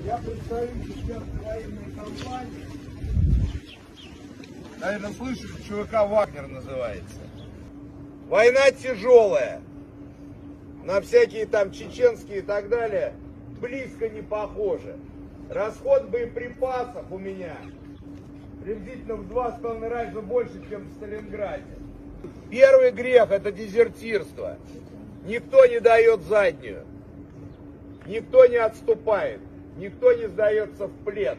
Я представитель сейчас военной компании. Наверное, слышали, ЧВК «Вагнер» называется. Война тяжелая. На всякие там чеченские и так далее близко не похоже. Расход боеприпасов у меня приблизительно в 2,5 раза больше, чем в Сталинграде. Первый грех — это дезертирство. Никто не дает заднюю. Никто не отступает. Никто не сдается в плен.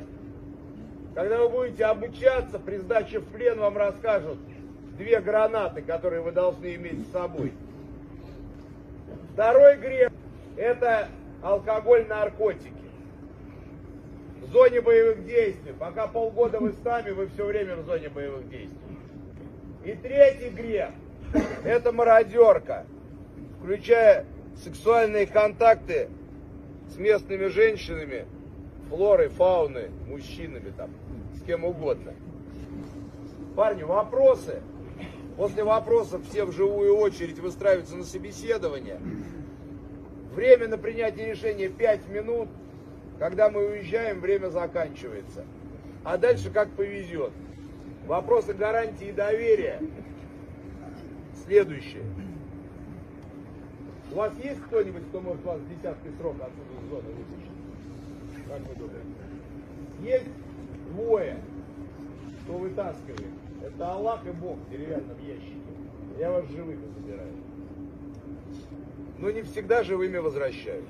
Когда вы будете обучаться, при сдаче в плен вам расскажут 2 гранаты, которые вы должны иметь с собой. Второй грех — это алкоголь, наркотики. В зоне боевых действий. Пока полгода вы с нами, вы все время в зоне боевых действий. И третий грех — это мародерка, включая сексуальные контакты с местными женщинами, флорой, фауной, мужчинами там, с кем угодно. Парни, вопросы? После вопросов все в живую очередь выстраиваются на собеседование. Время на принятие решения 5 минут. Когда мы уезжаем, время заканчивается. А дальше как повезет. Вопросы гарантии доверия. Следующее. У вас есть кто-нибудь, кто может вас в 10-й срок отсюда из зоны вытащить? Как вы думаете? Есть 2, кто вытаскивает. Это Аллах и Бог в деревянном ящике. Я вас живыми забираю. Но не всегда живыми возвращаю.